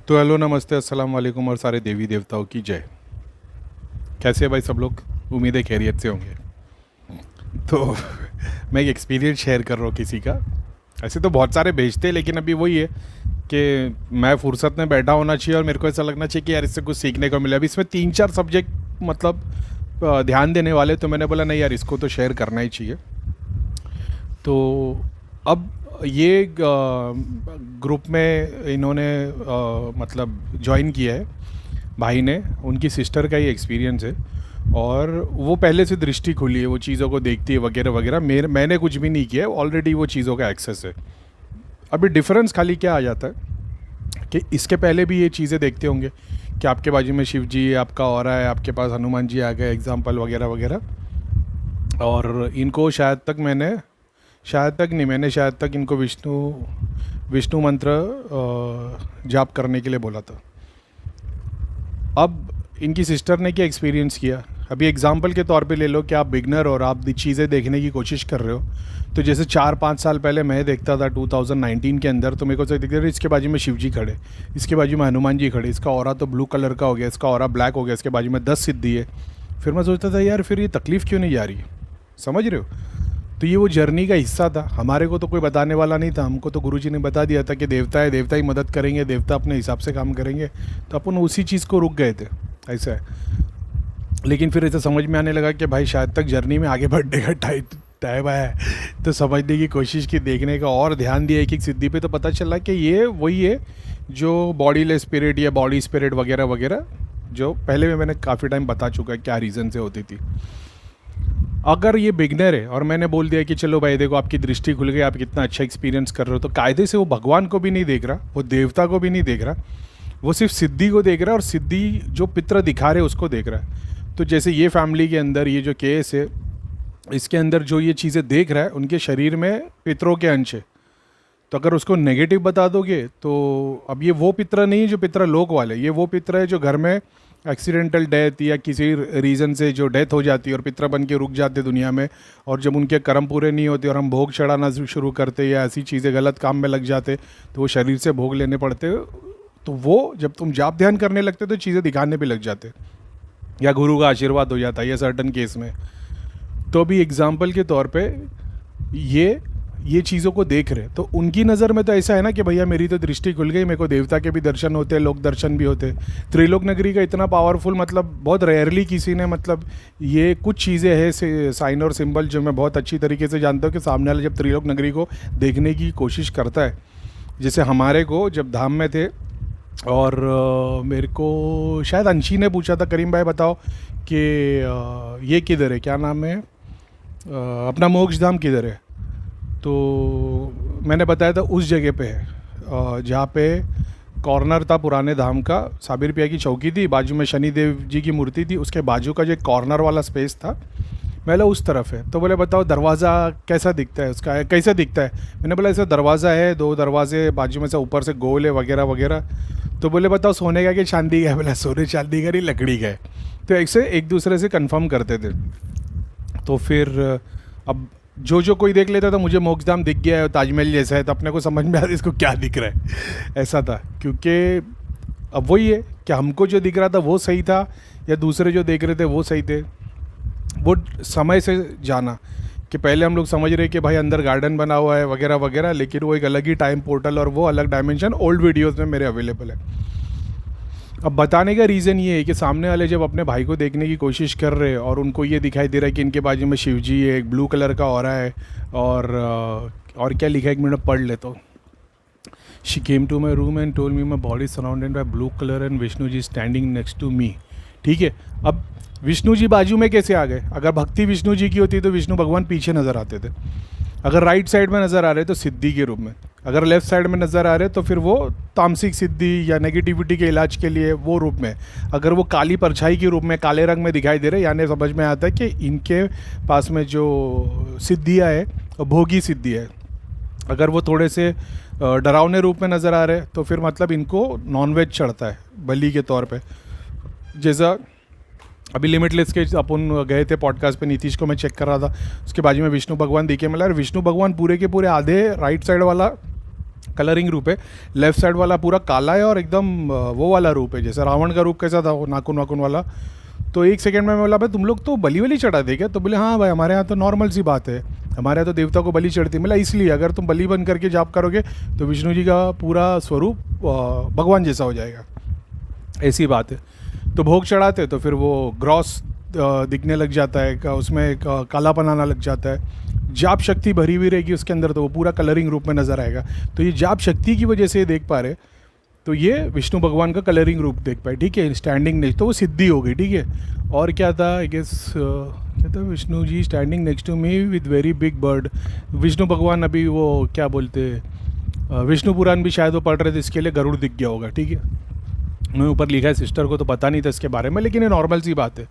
तो हेलो, नमस्ते, अस्सलाम वालेकुम और सारे देवी देवताओं की जय। कैसे हैं भाई सब लोग? उम्मीद है खैरियत से होंगे। तो मैं एक एक्सपीरियंस शेयर कर रहा हूँ किसी का। ऐसे तो बहुत सारे भेजते हैं, लेकिन अभी वही है कि मैं फुर्सत में बैठा होना चाहिए और मेरे को ऐसा लगना चाहिए कि यार इससे कुछ सीखने को मिले। अभी इसमें 3-4 सब्जेक्ट मतलब ध्यान देने वाले, तो मैंने बोला नहीं यार, इसको तो शेयर करना ही चाहिए। तो अब ये ग्रुप में इन्होंने मतलब ज्वाइन किया है भाई ने। उनकी सिस्टर का ही एक्सपीरियंस है और वो पहले से दृष्टि खुली है, वो चीज़ों को देखती है वगैरह वगैरह। मैंने कुछ भी नहीं किया है, ऑलरेडी वो चीज़ों का एक्सेस है। अभी डिफरेंस खाली क्या आ जाता है कि इसके पहले भी ये चीज़ें देखते होंगे कि आपके बाजू में शिव जी, आपका ऑरा है, आपके पास हनुमान जी आ गए एग्जाम्पल वगैरह वगैरह। और इनको शायद तक इनको विष्णु मंत्र जाप करने के लिए बोला था। अब इनकी सिस्टर ने क्या एक्सपीरियंस किया, अभी एग्जाम्पल के तौर पे ले लो कि आप बिगनर और आप चीज़ें देखने की कोशिश कर रहे हो। तो जैसे 4-5 साल पहले मैं देखता था 2019 के अंदर, तो मेरे को तो दिखता था इसके बाजू में शिव जी खड़े, इसके बाजू में हनुमान जी खड़े, इसका ऑरा तो ब्लू कलर का हो गया, इसका ऑरा ब्लैक हो गया, इसके बाजू में 10 सिद्धि है। फिर मैं सोचता था यार फिर ये तकलीफ़ क्यों नहीं जा रही है, समझ रहे हो? तो ये वो जर्नी का हिस्सा था। हमारे को तो कोई बताने वाला नहीं था, हमको तो गुरुजी ने बता दिया था कि देवता है, देवता ही मदद करेंगे, देवता अपने हिसाब से काम करेंगे। तो अपन उसी चीज़ को रुक गए थे, ऐसा है। लेकिन फिर ऐसा समझ में आने लगा कि भाई शायद तक जर्नी में आगे बढ़ने का टाइम आया है। तो समझने की कोशिश की, देखने का और ध्यान दिया एक एक सिद्धि पे, तो पता चला कि ये वही है जो बॉडीलेस स्पिरिट या बॉडी स्पिरिट वगैरह वगैरह, जो पहले में मैंने काफ़ी टाइम बता चुका है क्या रीज़न से होती थी। अगर ये बिगनर है और मैंने बोल दिया कि चलो भाई देखो आपकी दृष्टि खुल गई, आप कितना अच्छा एक्सपीरियंस कर रहे हो, तो कायदे से वो भगवान को भी नहीं देख रहा, वो देवता को भी नहीं देख रहा, वो सिर्फ सिद्धि को देख रहा है और सिद्धि जो पितर दिखा रहे उसको देख रहा है। तो जैसे ये फैमिली के अंदर ये जो केस है, इसके अंदर जो ये चीज़ें देख रहा है उनके शरीर में पितरों के अंश है। तो अगर उसको नेगेटिव बता दोगे तो अब ये वो पितर नहीं है जो पितर लोक वाले, ये वो पितर है जो घर में एक्सीडेंटल डेथ या किसी रीज़न से जो डेथ हो जाती है और पितर बन के रुक जाते दुनिया में, और जब उनके कर्म पूरे नहीं होते और हम भोग चढ़ाना शुरू करते या ऐसी चीज़ें गलत काम में लग जाते तो वो शरीर से भोग लेने पड़ते। तो वो जब तुम जाप ध्यान करने लगते तो चीज़ें दिखाने भी लग जाते या गुरु का आशीर्वाद हो जाता है ये सर्टन केस में। तो भी एग्जाम्पल के तौर पे ये चीज़ों को देख रहे, तो उनकी नज़र में तो ऐसा है ना कि भैया मेरी तो दृष्टि खुल गई, मेरे को देवता के भी दर्शन होते हैं, लोक दर्शन भी होते हैं। त्रिलोक नगरी का इतना पावरफुल, मतलब बहुत रेयरली किसी ने, मतलब ये कुछ चीज़ें हैं साइन और सिंबल जो मैं बहुत अच्छी तरीके से जानता हूँ कि सामने वाला जब त्रिलोक नगरी को देखने की कोशिश करता है, जैसे हमारे को जब धाम में थे और मेरे को शायद अंशी ने पूछा था, करीम भाई बताओ कि ये किधर है, क्या नाम है, अपना मोक्ष धाम किधर है। तो मैंने बताया था उस जगह पे है जहाँ पे कॉर्नर था पुराने धाम का, साबिर पिया की चौकी थी, बाजू में शनिदेव जी की मूर्ति थी, उसके बाजू का जो कॉर्नर वाला स्पेस था, मैंने उस तरफ है। तो बोले बताओ दरवाज़ा कैसा दिखता है, उसका कैसा दिखता है। मैंने बोला ऐसा दरवाज़ा है, 2 दरवाजे बाजू में से ऊपर से गोल है वगैरह वगैरह। तो बोले बताओ सोने का कि चांदी का है। बोला सोने चांदी का नहीं, लकड़ी का है। तो एक दूसरे से कंफर्म करते थे। तो फिर अब जो कोई देख लेता था, मुझे मोक्षधाम दिख गया है ताजमहल जैसा है, तो अपने को समझ में आता इसको क्या दिख रहा है, ऐसा था। क्योंकि अब वही है कि हमको जो दिख रहा था वो सही था या दूसरे जो देख रहे थे वो सही थे। वो समय से जाना कि पहले हम लोग समझ रहे कि भाई अंदर गार्डन बना हुआ है वगैरह वगैरह, लेकिन वो एक अलग ही टाइम पोर्टल और वो अलग डायमेंशन ओल्ड वीडियोस में मेरे अवेलेबल है। अब बताने का रीज़न ये है कि सामने वाले जब अपने भाई को देखने की कोशिश कर रहे हैं और उनको ये दिखाई दे रहा है कि इनके बाजू में शिव जी है, एक ब्लू कलर का ऑरा है, और क्या लिखा है, एक मिनट पढ़ लेता हूँ। She came to my room and told me my body surrounded by blue colour and Vishnu ji standing next to me. ठीक है, अब विष्णु जी बाजू में कैसे आ गए? अगर भक्ति विष्णु जी की होती तो विष्णु भगवान पीछे नज़र आते थे। अगर राइट साइड में नज़र आ रहे तो सिद्धि के रूप में, अगर लेफ्ट साइड में नज़र आ रहे तो फिर वो तामसिक सिद्धि या नेगेटिविटी के इलाज के लिए वो रूप में। अगर वो काली परछाई के रूप में काले रंग में दिखाई दे रहे, यानी समझ में आता है कि इनके पास में जो सिद्धियाँ है वो भोगी सिद्धि है। अगर वो थोड़े से डरावने रूप में नज़र आ रहे तो फिर मतलब इनको नॉनवेज चढ़ता है बलि के तौर पे। जैसा अभी लिमिटलेस के अपन गए थे पॉडकास्ट पे, नीतीश को मैं चेक कर रहा था, उसके बाजू में विष्णु भगवान दिखे। मतलब विष्णु भगवान पूरे के पूरे आधे राइट साइड वाला कलरिंग रूप है, लेफ्ट साइड वाला पूरा काला है और एकदम वो वाला रूप है, जैसे रावण का रूप कैसा था वो नाखून वाखून वाला। तो एक सेकंड में मैं बोला भाई तुम लोग तो बलि वली चढ़ाते क्या? तो बोले हाँ भाई हमारे यहाँ तो नॉर्मल सी बात है, हमारे यहाँ तो देवता को बलि चढ़ती है। बोला इसलिए अगर तुम बलि बन करके जाप करोगे तो विष्णु जी का पूरा स्वरूप भगवान जैसा हो जाएगा, ऐसी बात है। तो भोग चढ़ाते तो फिर वो ग्रॉस दिखने लग जाता है, उसमें एक कालापन आना लग जाता है। जाप शक्ति भरी हुई रहेगी उसके अंदर तो वो पूरा कलरिंग रूप में नज़र आएगा। तो ये जाप शक्ति की वजह से देख पा रहे, तो ये विष्णु भगवान का कलरिंग रूप देख पाए, ठीक है। स्टैंडिंग नेक्स्ट तो वो सिद्धि हो गई, ठीक है। और क्या था, आई गेस क्या था, Vishnu ji standing next to me with very big bird. Vishnu भगवान अभी वो क्या बोलते, विष्णु पुराण भी शायद वो पढ़ रहे थे, इसके लिए गरुड़ दिख गया होगा, ठीक है। मैं ऊपर लिखा है, सिस्टर को तो पता नहीं था इसके बारे में, लेकिन ये नॉर्मल सी बात है।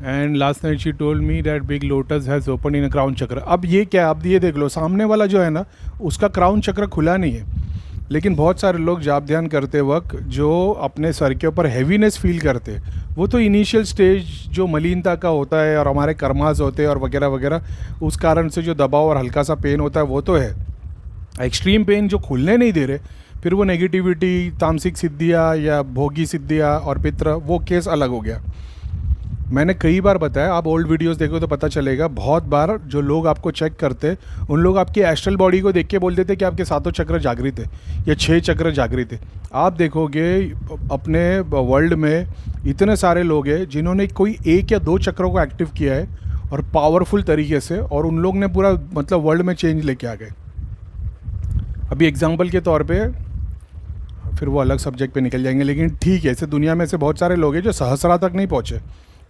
And last night she told me that big lotus has open in a crown चक्र। अब ये क्या, अब ये देख लो सामने वाला जो है ना उसका क्राउन चक्र खुला नहीं है, लेकिन बहुत सारे लोग जाप ध्यान करते वक्त जो अपने सर के ऊपर हैवीनेस फील करते हैं, वो तो इनिशियल स्टेज जो मलिनता का होता है और हमारे कर्मास होते हैं और वगैरह वगैरह, उस कारण से जो दबाव और हल्का सा पेन होता है वो तो है। एक्सट्रीम पेन जो खुलने नहीं दे रहे, फिर वो नेगेटिविटी, तामसिक सिद्धियाँ या भोगी सिद्धियाँ और पित्र, वो केस अलग हो गया। मैंने कई बार बताया, आप ओल्ड वीडियोस देखो तो पता चलेगा, बहुत बार जो लोग आपको चेक करते उन लोग आपकी एस्ट्रल बॉडी को देख के बोल देते कि आपके 7 चक्र जागृत है या 6 चक्र जागृत है। आप देखोगे अपने वर्ल्ड में इतने सारे लोग हैं जिन्होंने कोई 1 या 2 चक्रों को एक्टिव किया है और पावरफुल तरीके से, और उन लोग ने पूरा मतलब वर्ल्ड में चेंज लेके आ गए। अभी एग्जाम्पल के तौर पर, फिर वो अलग सब्जेक्ट पे निकल जाएंगे, लेकिन ठीक है, ऐसे दुनिया में से बहुत सारे लोग हैं जो सहस्रा तक नहीं पहुँचे,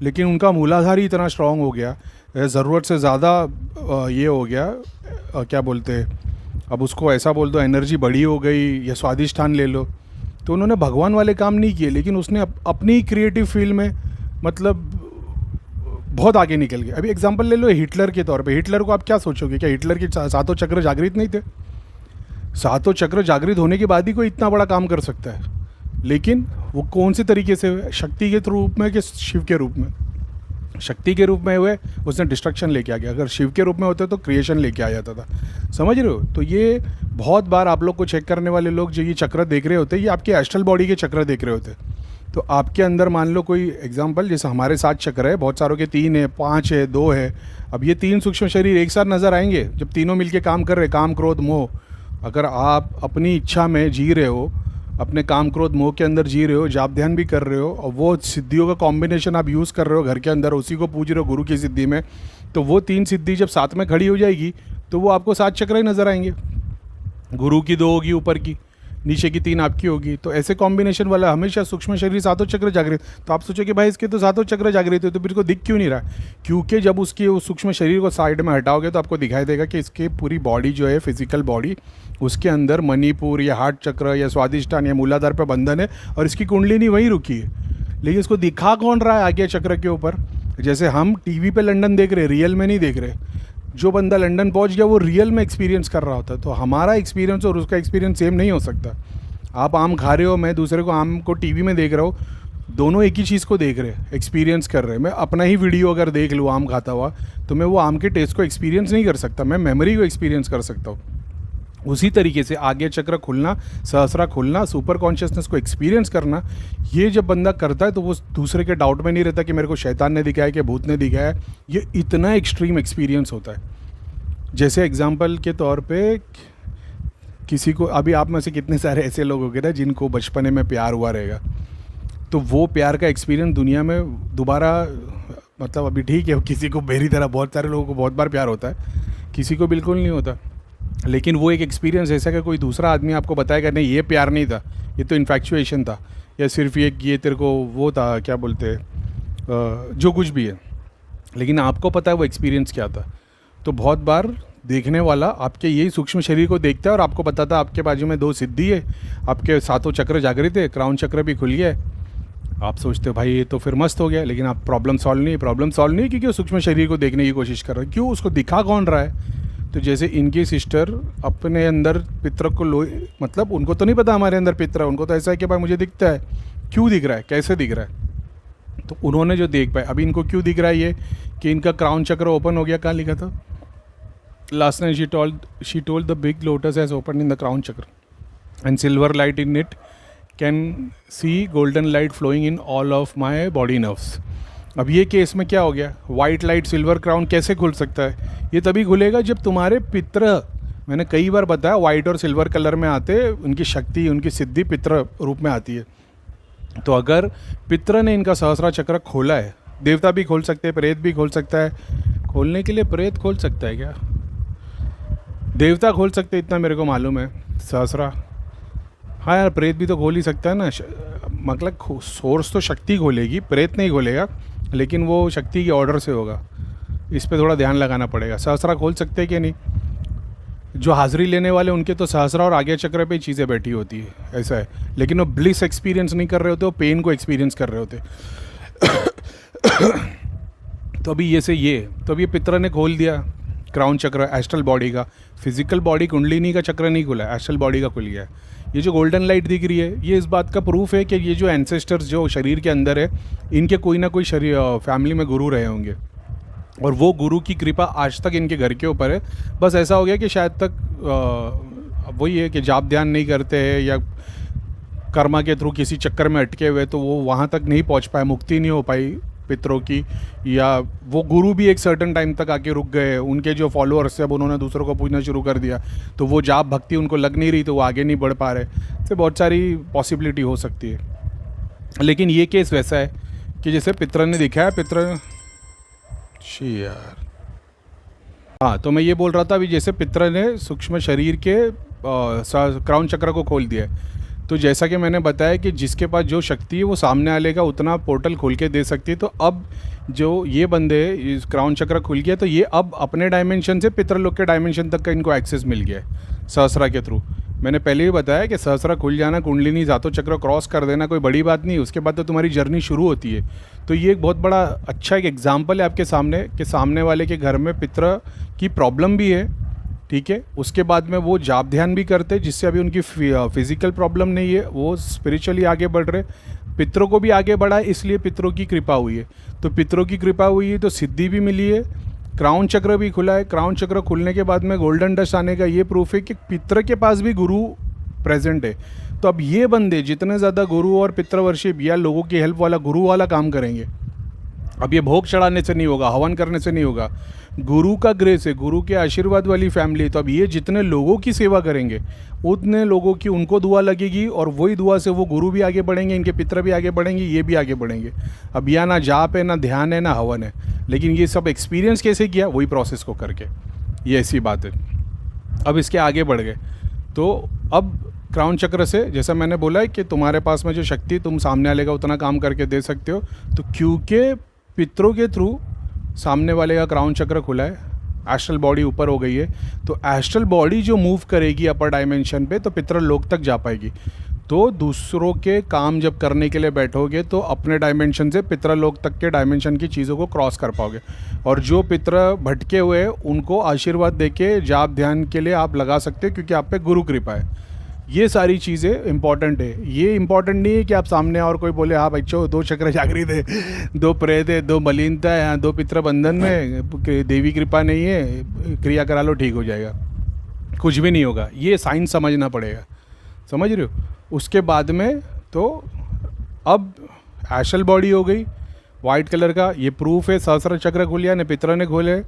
लेकिन उनका मूलाधार ही इतना स्ट्रांग हो गया, ज़रूरत से ज़्यादा ये हो गया, क्या बोलते हैं, अब उसको ऐसा बोल दो, एनर्जी बड़ी हो गई या स्वादिष्ठान ले लो। तो उन्होंने भगवान वाले काम नहीं किए, लेकिन उसने अपनी क्रिएटिव फील्ड में मतलब बहुत आगे निकल गया। अभी एग्जांपल ले लो हिटलर के तौर पे। हिटलर को आप क्या सोचोगे, क्या हिटलर के 7 चक्र जागृत नहीं थे? 7 चक्र जागृत होने के बाद ही कोई इतना बड़ा काम कर सकता है, लेकिन वो कौन से तरीके से हुए, शक्ति के रूप में कि शिव के रूप में? शक्ति के रूप में हुए, उसने डिस्ट्रक्शन लेके आ गया। अगर शिव के रूप में होते तो क्रिएशन लेके आ जाता था, समझ रहे हो? तो ये बहुत बार आप लोग को चेक करने वाले लोग जो ये चक्र देख रहे होते, ये आपके एस्ट्रल बॉडी के चक्र देख रहे होते। तो आपके अंदर मान लो कोई एग्जाम्पल, जैसे हमारे 7 चक्र है, बहुत सारों के 3 है, 5 है, 2 है। अब ये 3 सूक्ष्म शरीर एक साथ नज़र आएंगे जब तीनों मिलके काम कर रहे, काम क्रोध मोह। अगर आप अपनी इच्छा में जी रहे हो, अपने काम क्रोध मोह के अंदर जी रहे हो, जाप ध्यान भी कर रहे हो, और वो सिद्धियों का कॉम्बिनेशन आप यूज़ कर रहे हो घर के अंदर, उसी को पूज रहे हो गुरु की सिद्धि में, तो वो 3 सिद्धि जब साथ में खड़ी हो जाएगी तो वो आपको 7 चक्र ही नज़र आएंगे। गुरु की 2 होगी ऊपर की, नीचे की 3 आपकी होगी। तो ऐसे कॉम्बिनेशन वाला हमेशा सूक्ष्म शरीर 7 चक्र जागृत। तो आप सोचो कि भाई इसके तो 7 चक्र जागृत है, तो फिर को दिख क्यों नहीं रहा? क्योंकि जब उसकी उस सूक्ष्म शरीर को साइड में हटाओगे तो आपको दिखाई देगा कि इसकी पूरी बॉडी जो है, फिजिकल बॉडी, उसके अंदर मणिपुर या हार्ट चक्र या स्वादिष्ठान या मूलाधार पर बंधन है और इसकी कुंडलिनी वहीं रुकी है। लेकिन इसको दिखा कौन रहा है आगे चक्र के ऊपर? जैसे हम टीवी पे लंदन देख रहे, रियल में नहीं देख रहे। जो बंदा लंदन पहुंच गया वो रियल में एक्सपीरियंस कर रहा होता है। तो हमारा एक्सपीरियंस और उसका एक्सपीरियंस सेम नहीं हो सकता। आप आम खा रहे हो, मैं दूसरे को आम को टीवी में देख रहा हूँ, दोनों एक ही चीज़ को देख रहे हैं, एक्सपीरियंस कर रहे हैं। मैं अपना ही वीडियो अगर देख लूँ आम खाता हुआ, तो मैं वो आम के टेस्ट को एक्सपीरियंस नहीं कर सकता, मैं मेमोरी को एक्सपीरियंस कर सकता हूँ। उसी तरीके से आगे चक्र खुलना, सहस्रा खुलना, सुपर कॉन्शियसनेस को एक्सपीरियंस करना, ये जब बंदा करता है तो वो दूसरे के डाउट में नहीं रहता कि मेरे को शैतान ने दिखाया कि भूत ने दिखाया। ये इतना एक्सट्रीम एक्सपीरियंस होता है। जैसे एग्जाम्पल के तौर पे किसी को, अभी आप में से कितने सारे ऐसे लोग होंगे ना जिनको बचपने में प्यार हुआ रहेगा, तो वो प्यार का एक्सपीरियंस दुनिया में दोबारा, मतलब अभी ठीक है किसी को मेरी तरह बहुत सारे लोगों को बहुत बार प्यार होता है, किसी को बिल्कुल नहीं होता, लेकिन वो एक एक्सपीरियंस ऐसा कि कोई दूसरा आदमी आपको बताएगा नहीं ये प्यार नहीं था, ये तो इन्फेक्चुएशन था, या सिर्फ ये तेरे को वो था, क्या बोलते हैं, जो कुछ भी है, लेकिन आपको पता है वो एक्सपीरियंस क्या था। तो बहुत बार देखने वाला आपके यही सूक्ष्म शरीर को देखता है और आपको पता था आपके बाजू में 2 सिद्धि है, आपके 7 चक्र जागृत है, क्राउन चक्र भी खुल गया है। आप सोचते हो भाई ये तो फिर मस्त हो गया, लेकिन आप प्रॉब्लम सॉल्व नहीं क्योंकि वो सूक्ष्म शरीर को देखने की कोशिश कर रहे हैं। क्यों? उसको दिखा कौन रहा है? तो जैसे इनकी सिस्टर अपने अंदर पितर को मतलब उनको तो नहीं पता हमारे अंदर पितर है, उनको तो ऐसा है कि भाई मुझे दिखता है, क्यों दिख रहा है, कैसे दिख रहा है, तो उन्होंने जो देख पाए। अभी इनको क्यों दिख रहा है ये कि इनका क्राउन चक्र ओपन हो गया। कहाँ लिखा था? Last night she told the big lotus has open in the crown चक्र। and silver light in it can see golden light flowing in all of my body nerves. अब ये केस में क्या हो गया, वाइट लाइट सिल्वर क्राउन कैसे खुल सकता है? ये तभी खुलेगा जब तुम्हारे पित्र, मैंने कई बार बताया, वाइट और सिल्वर कलर में आते, उनकी शक्ति, उनकी सिद्धि पित्र रूप में आती है। तो अगर पित्र ने इनका सहस्रा चक्र खोला है, देवता भी खोल सकते हैं, प्रेत भी खोल सकता है। खोलने के लिए प्रेत खोल सकता है क्या? देवता खोल सकते हैं, इतना मेरे को मालूम है। सहस्रा, हाँ यार, प्रेत भी तो खोल ही सकता है ना। मतलब सोर्स तो शक्ति खोलेगी, प्रेत नहीं खोलेगा, लेकिन वो शक्ति के ऑर्डर से होगा। इस पे थोड़ा ध्यान लगाना पड़ेगा। सहस्रा खोल सकते हैं कि नहीं? जो हाजिरी लेने वाले उनके तो सहस्रा और आगे चक्र पे चीज़ें बैठी होती है, ऐसा है। लेकिन वो ब्लिस एक्सपीरियंस नहीं कर रहे होते, वो पेन को एक्सपीरियंस कर रहे होते। तो अभी तो अभी पित्र ने खोल दिया क्राउन चक्र एस्ट्रल बॉडी का। फिजिकल बॉडी कुंडलिनी का चक्र नहीं खुला है, एस्ट्रल बॉडी का खुल गया है। ये जो गोल्डन लाइट दिख रही है, ये इस बात का प्रूफ है कि ये जो एंसेस्टर्स जो शरीर के अंदर है, इनके कोई ना कोई शरीर फैमिली में गुरु रहे होंगे, और वो गुरु की कृपा आज तक इनके घर के ऊपर है। बस ऐसा हो गया कि शायद तक वही है कि जाप ध्यान नहीं करते हैं, या कर्मा के थ्रू किसी चक्कर में अटके हुए, तो वो वहाँ तक नहीं पहुँच पाए, मुक्ति नहीं हो पाई पितरों की, या वो गुरु भी एक सर्टन टाइम तक आके रुक गए। उनके जो फॉलोअर्स थे, अब उन्होंने दूसरों को पूछना शुरू कर दिया, तो वो जाप भक्ति उनको लग नहीं रही, तो वो आगे नहीं बढ़ पा रहे। तो बहुत सारी पॉसिबिलिटी हो सकती है। लेकिन ये केस वैसा है कि जैसे पितर ने दिखाया, पितर यार, हाँ, तो मैं ये बोल रहा था अभी, जैसे पितर ने सूक्ष्म शरीर के क्राउन चक्र को खोल दिया है, तो जैसा कि मैंने बताया कि जिसके पास जो शक्ति है वो सामने वाले का उतना पोर्टल खोल के दे सकती है। तो अब जो ये बंदे, इस क्राउन चक्र खुल गया, तो ये अब अपने डायमेंशन से पितृलोक के डायमेंशन तक का इनको एक्सेस मिल गया है सहस्रा के थ्रू। मैंने पहले भी बताया कि सहस्रा खुल जाना, कुंडलिनी जातो चक्र क्रॉस कर देना कोई बड़ी बात नहीं, उसके बाद तो तुम्हारी जर्नी शुरू होती है। तो ये एक बहुत बड़ा अच्छा एक एग्जाम्पल है आपके सामने कि सामने वाले के घर में पितृ की प्रॉब्लम भी है, ठीक है। उसके बाद में वो जाप ध्यान भी करते, जिससे अभी उनकी फिजिकल प्रॉब्लम नहीं है, वो स्पिरिचुअली आगे बढ़ रहे। पितरों को भी आगे बढ़ा, इसलिए पितरों की कृपा हुई है। तो पितरों की कृपा हुई है तो सिद्धि भी मिली है, क्राउन चक्र भी खुला है। क्राउन चक्र खुलने के बाद में गोल्डन डस्ट आने का ये प्रूफ है कि पितर के पास भी गुरु प्रेजेंट है। तो अब ये बंदे जितने ज़्यादा गुरु और पितृवर्षिप या लोगों की हेल्प वाला गुरु वाला काम करेंगे, अब ये भोग चढ़ाने से नहीं होगा, हवन करने से नहीं होगा, गुरु का ग्रेस है, गुरु के आशीर्वाद वाली फैमिली है। तो अब ये जितने लोगों की सेवा करेंगे, उतने लोगों की उनको दुआ लगेगी, और वही दुआ से वो गुरु भी आगे बढ़ेंगे, इनके पितर भी आगे बढ़ेंगे, ये भी आगे बढ़ेंगे। अब यहाँ ना जाप है, ना ध्यान है, ना हवन है, लेकिन ये सब एक्सपीरियंस कैसे किया, वही प्रोसेस को करके, ये ऐसी बात है। अब इसके आगे बढ़ गए, तो अब क्राउन चक्र से जैसा मैंने बोला है कि तुम्हारे पास में जो शक्ति, तुम सामने वाले का उतना काम करके दे सकते हो। तो क्योंकि पितरों के थ्रू सामने वाले का क्राउन चक्र खुला है, एस्ट्रल बॉडी ऊपर हो गई है, तो एस्ट्रल बॉडी जो मूव करेगी अपर डायमेंशन पे, तो पितर लोक तक जा पाएगी। तो दूसरों के काम जब करने के लिए बैठोगे, तो अपने डायमेंशन से पितर लोक तक के डायमेंशन की चीज़ों को क्रॉस कर पाओगे। और जो पितर भटके हुए हैं, उनको आशीर्वाद देके जाप ध्यान के लिए आप लगा सकते हो, क्योंकि आप पे गुरु कृपा है। ये सारी चीज़ें इंपॉर्टेंट है। ये इंपॉर्टेंट नहीं है कि आप सामने और कोई बोले हाँ बच्चों 2 चक्र जागृत है, 2 प्रेत है, 2 मलिनता है, 2 पितृ बंधन में, देवी कृपा नहीं है, क्रिया करा लो ठीक हो जाएगा। कुछ भी नहीं होगा, ये साइंस समझना पड़ेगा, समझ रहे हो। उसके बाद में तो अब एस्ट्रल बॉडी हो गई वाइट कलर का, ये प्रूफ है सहस्त्र चक्र खुलिया ने, पितरों ने खोले।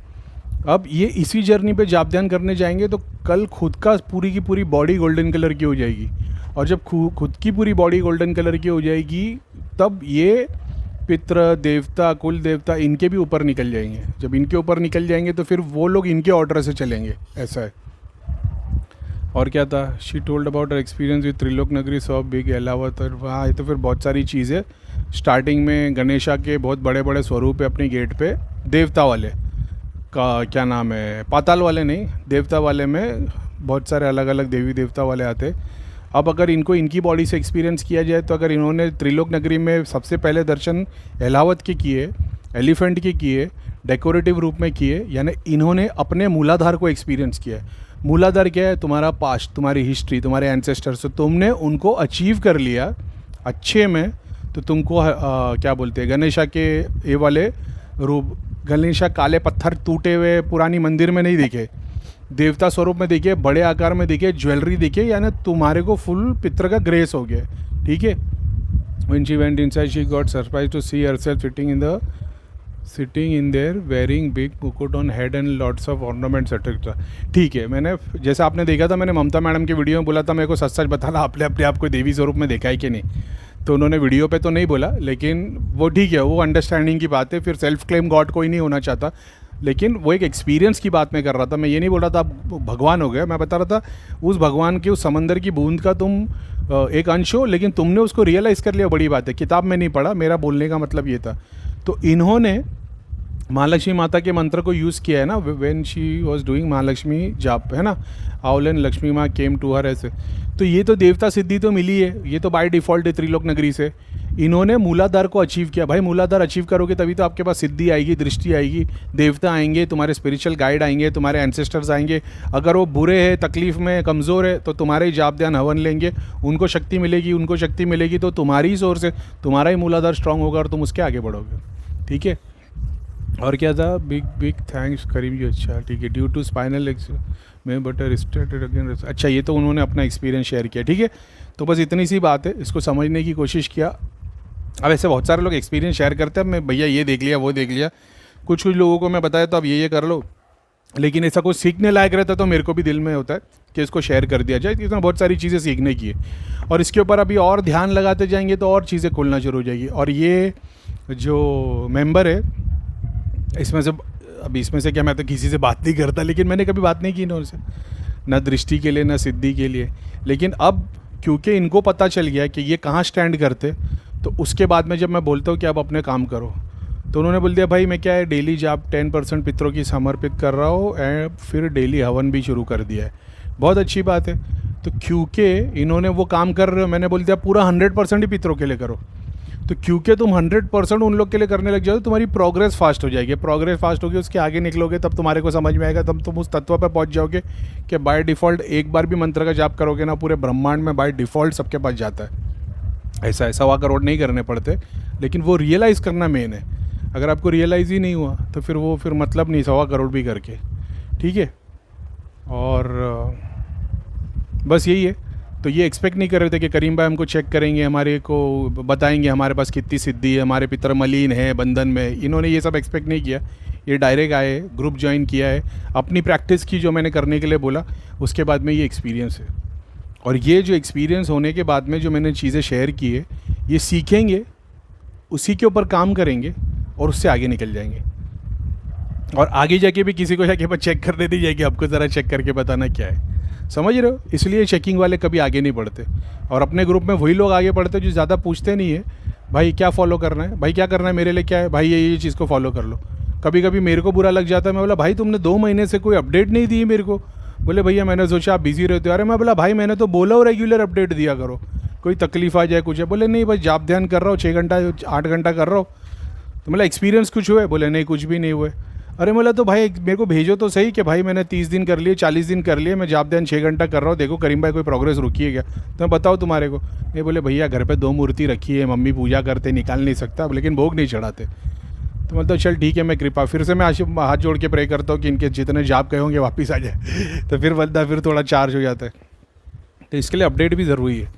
अब ये इसी जर्नी पे जाप ध्यान करने जाएंगे, तो कल खुद का पूरी की पूरी बॉडी गोल्डन कलर की हो जाएगी। और जब खुद की पूरी बॉडी गोल्डन कलर की हो जाएगी, तब ये पितृ देवता, कुल देवता, इनके भी ऊपर निकल जाएंगे। जब इनके ऊपर निकल जाएंगे तो फिर वो लोग इनके ऑर्डर से चलेंगे, ऐसा है। और क्या था, she told about her experience with Trilok नगरी सॉ बिग एलावत। और वहाँ ये तो फिर बहुत सारी चीज़ें। स्टार्टिंग में गणेशा के बहुत बड़े बड़े स्वरूप है अपनी गेट पे, देवता वाले का क्या नाम है, पाताल वाले नहीं, देवता वाले में बहुत सारे अलग अलग देवी देवता वाले आते। अब अगर इनको इनकी बॉडी से एक्सपीरियंस किया जाए, तो अगर इन्होंने त्रिलोक नगरी में सबसे पहले दर्शन एलावत के किए, एलिफेंट के किए, डेकोरेटिव रूप में किए, यानी इन्होंने अपने मूलाधार को एक्सपीरियंस किया है। मूलाधार क्या है, तुम्हारा पास्ट, तुम्हारी हिस्ट्री, तुम्हारे एंसेस्टर्स। तो तुमने उनको अचीव कर लिया अच्छे में, तो तुमको क्या बोलते हैं, गणेशा के ये वाले रूप, गणेशा काले पत्थर टूटे हुए पुरानी मंदिर में नहीं दिखे, देवता स्वरूप में देखिए, बड़े आकार में देखिए, ज्वेलरी देखिए, यानी तुम्हारे को फुल पितर का ग्रेस हो गया, ठीक है। When she went inside, she got surprised to see herself sitting in there wearing big मुकुट on head and lots of ornaments etc. ठीक है, मैंने जैसा आपने देखा था, मैंने ममता मैडम की वीडियो में बोला था मेरे को सच सच बताना, आपने अपने आप को देवी स्वरूप में देखा है कि नहीं। तो उन्होंने वीडियो पे तो नहीं बोला, लेकिन वो ठीक है, वो अंडरस्टैंडिंग की बात है। फिर सेल्फ क्लेम गॉड कोई नहीं होना चाहता, लेकिन वो एक एक्सपीरियंस की बात मैं कर रहा था। मैं ये नहीं बोल रहा था आप भगवान हो गए, मैं बता रहा था उस भगवान की, उस समंदर की बूंद का तुम एक अंश हो, लेकिन तुमने उसको रियलाइज़ कर लिया, बड़ी बात है। किताब में नहीं पढ़ा, मेरा बोलने का मतलब ये था। तो इन्होंने महालक्ष्मी माता के मंत्र को यूज़ किया है ना, when she was doing Mahalakshmi जाप, है ना, आउलन लक्ष्मी माँ केम टू हर, ऐसे। तो ये तो देवता सिद्धि तो मिली है, ये तो बाय डिफ़ॉल्ट है त्रिलोक नगरी से। इन्होंने मूलाधार को अचीव किया। भाई मूलाधार अचीव करोगे तभी तो आपके पास सिद्धि आएगी, दृष्टि आएगी, देवता आएंगे, तुम्हारे स्पिरिचुअल गाइड आएंगे, तुम्हारे एंसेस्टर्स आएंगे। अगर वो बुरे हैं, तकलीफ़ में, कमज़ोर है, तो तुम्हारे ही जाप ध्यान हवन लेंगे, उनको शक्ति मिलेगी, उनको शक्ति मिलेगी, तो तुम्हारी ही सोर्स है, तुम्हारा ही मूलाधार स्ट्रांग होगा और तुम उसके आगे बढ़ोगे, ठीक है। और क्या था, बिग थैंक्स करीम जी, अच्छा ठीक है, ड्यू टू स्पाइनल में बट रिस्टेटेड अगेन, अच्छा ये तो उन्होंने अपना एक्सपीरियंस शेयर किया, ठीक है। तो बस इतनी सी बात है, इसको समझने की कोशिश किया। अब ऐसे बहुत सारे लोग एक्सपीरियंस शेयर करते हैं, मैं भैया ये देख लिया, वो देख लिया, कुछ लोगों को मैं बताया तो अब ये कर लो, लेकिन ऐसा कुछ सीखने लायक रहता है तो मेरे को भी दिल में होता है कि इसको शेयर कर दिया जाए। इसमें बहुत सारी चीज़ें सीखने की है और इसके ऊपर अभी और ध्यान लगाते जाएंगे तो और चीज़ें खुलना शुरू हो जाएगी। और ये जो मेंबर है इसमें से, अभी इसमें से क्या, मैं तो किसी से बात नहीं करता, लेकिन मैंने कभी बात नहीं की ना उनसे, ना दृष्टि के लिए ना सिद्धि के लिए। लेकिन अब क्योंकि इनको पता चल गया कि ये कहाँ स्टैंड करते, तो उसके बाद में जब मैं बोलता हूँ कि आप अपने काम करो, तो उन्होंने बोल दिया भाई मैं क्या है डेली जाप 10% पितरों की समर्पित कर रहा हूँ, एंड फिर डेली हवन भी शुरू कर दिया है। बहुत अच्छी बात है। तो क्योंकि इन्होंने वो काम कर रहे हो, मैंने बोल दिया पूरा 100% ही पितरों के लिए करो। तो क्योंकि तुम 100% उन लोग के लिए करने लग जाओ तो तुम्हारी प्रोग्रेस फास्ट हो जाएगी। प्रोग्रेस फास्ट होगी, उसके आगे निकलोगे, तब तुम्हारे को समझ में आएगा, तब तुम उस तत्व पर पहुंच जाओगे कि बाय डिफ़ॉल्ट एक बार भी मंत्र का जाप करोगे ना, पूरे ब्रह्मांड में बाय डिफ़ॉल्ट सबके पास जाता है। ऐसा 1.25 करोड़ नहीं करने पड़ते, लेकिन वो रियलाइज़ करना मेन है। अगर आपको रियलाइज़ ही नहीं हुआ तो फिर मतलब नहीं 1.25 करोड़ भी करके, ठीक है। और बस यही है। तो ये एक्सपेक्ट नहीं कर रहे थे कि करीम भाई हमको चेक करेंगे, हमारे को बताएंगे हमारे पास कितनी सिद्धि है, हमारे पितर मलिन है बंधन में। इन्होंने ये सब एक्सपेक्ट नहीं किया। ये डायरेक्ट आए, ग्रुप ज्वाइन किया है, अपनी प्रैक्टिस की जो मैंने करने के लिए बोला, उसके बाद में ये एक्सपीरियंस है। और ये जो एक्सपीरियंस होने के बाद में जो मैंने चीज़ें शेयर की है, ये सीखेंगे, उसी के ऊपर काम करेंगे और उससे आगे निकल जाएंगे। और आगे जाके भी किसी को जाके बस चेक करने दी जाएगी, आपको ज़रा चेक करके बताना क्या है, समझ रहे हो। इसलिए चेकिंग वाले कभी आगे नहीं बढ़ते। और अपने ग्रुप में वही लोग आगे बढ़ते जो ज़्यादा पूछते नहीं है, भाई क्या फॉलो करना है, भाई क्या करना है, मेरे लिए क्या है, भाई ये चीज़ को फॉलो कर लो। कभी कभी मेरे को बुरा लग जाता है, मैं बोला भाई तुमने 2 महीने से कोई अपडेट नहीं दी मेरे को। बोले भैया मैंने सोचा आप बिजी रहते हो। अरे मैं बोला भाई मैंने तो बोला हो रेगुलर अपडेट दिया करो, कोई तकलीफ आ जाए कुछ है। बोले नहीं भाई जाप ध्यान कर रहा हूँ 6 घंटा 8 घंटा कर रहा हूँ। तो मतलब एक्सपीरियंस कुछ हुए? बोले नहीं कुछ भी नहीं हुए। अरे बोला तो भाई मेरे को भेजो तो सही कि भाई मैंने 30 दिन कर लिए 40 दिन कर लिए, मैं जाप ध्यान 6 घंटा कर रहा हूँ, देखो करीम भाई कोई प्रोग्रेस रुकी है क्या, तो मैं बताओ तुम्हारे को। ये बोले भैया घर पे 2 मूर्ति रखी है, मम्मी पूजा करते, निकाल नहीं सकता, लेकिन भोग नहीं चढ़ाते। तो मतलब चल ठीक है, मैं कृपा फिर से मैं हाथ जोड़ के प्रे करता हूँ कि इनके जितने जाप कहे होंगे वापस आ जाए। तो फिर बंदा फिर थोड़ा चार्ज हो जाता है। तो इसके लिए अपडेट भी ज़रूरी है,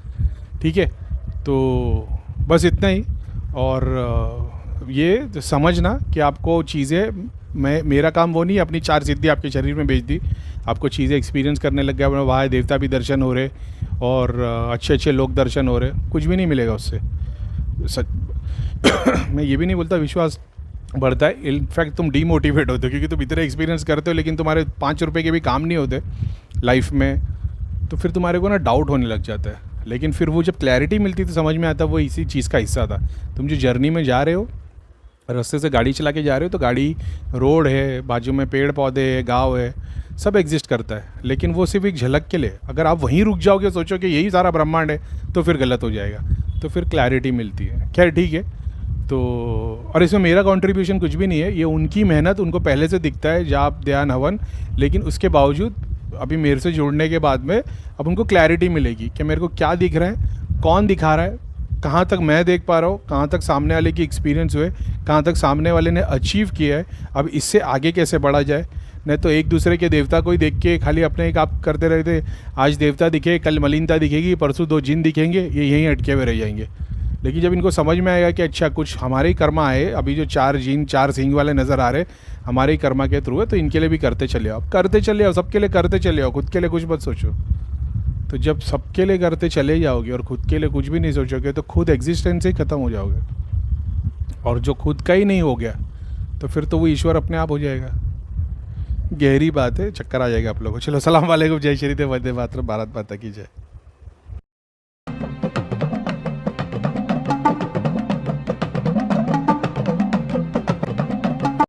ठीक है। तो बस इतना ही। और ये समझना कि आपको चीज़ें, मेरा काम वो नहीं अपनी 4 सिद्धि आपके शरीर में भेज दी, आपको चीज़ें एक्सपीरियंस करने लग गया, वहाँ देवता भी दर्शन हो रहे और अच्छे अच्छे लोग दर्शन हो रहे, कुछ भी नहीं मिलेगा उससे। मैं ये भी नहीं बोलता विश्वास बढ़ता है, इनफैक्ट तुम डीमोटिवेट होते हो क्योंकि तुम इतने एक्सपीरियंस करते हो, लेकिन तुम्हारे 5 रुपये के भी काम नहीं होते लाइफ में, तो फिर तुम्हारे को ना डाउट होने लग जाता है। लेकिन फिर वो जब क्लैरिटी मिलती तो समझ में आता वो इसी चीज़ का हिस्सा था। तुम जो जर्नी में जा रहे हो, रास्ते से गाड़ी चला के जा रहे हो, तो गाड़ी, रोड है, बाजू में पेड़ पौधे है, गांव है, सब एग्जिस्ट करता है, लेकिन वो सिर्फ एक झलक के लिए। अगर आप वहीं रुक जाओगे, सोचो कि यही सारा ब्रह्मांड है, तो फिर गलत हो जाएगा। तो फिर क्लैरिटी मिलती है। खैर ठीक है। तो और इसमें मेरा कंट्रीब्यूशन कुछ भी नहीं है, ये उनकी मेहनत, उनको पहले से दिखता है जाप ध्यान हवन, लेकिन उसके बावजूद अभी मेरे से जुड़ने के बाद में अब उनको क्लैरिटी मिलेगी कि मेरे को क्या दिख रहा है, कौन दिखा रहा है, कहाँ तक मैं देख पा रहा हूँ, कहाँ तक सामने वाले की एक्सपीरियंस हुए, कहाँ तक सामने वाले ने अचीव किया है, अब इससे आगे कैसे बढ़ा जाए। नहीं तो एक दूसरे के देवता को ही देख के खाली अपने एक आप करते रहते, आज देवता दिखे, कल मलिनता दिखेगी, परसों 2 जिन दिखेंगे, ये यहीं अटके हुए रह जाएंगे। लेकिन जब इनको समझ में आएगा कि अच्छा कुछ हमारे ही कर्मा आए, अभी जो 4 जिन 4 सींग वाले नज़र आ रहे हमारे ही कर्मा के थ्रू है, तो इनके लिए भी करते चले आओ, करते चले आओ, सबके लिए करते चले आओ, खुद के लिए कुछ मत सोचो। तो जब सबके लिए करते चले जाओगे और खुद के लिए कुछ भी नहीं सोचोगे तो खुद एग्जिस्टेंस ही ख़त्म हो जाओगे। और जो खुद का ही नहीं हो गया तो फिर तो वो ईश्वर अपने आप हो जाएगा। गहरी बात है, चक्कर आ जाएगा आप लोगों को। चलो, सलाम वालेकुम, जय श्री देव, वंदे मातरम, भारत माता की जय।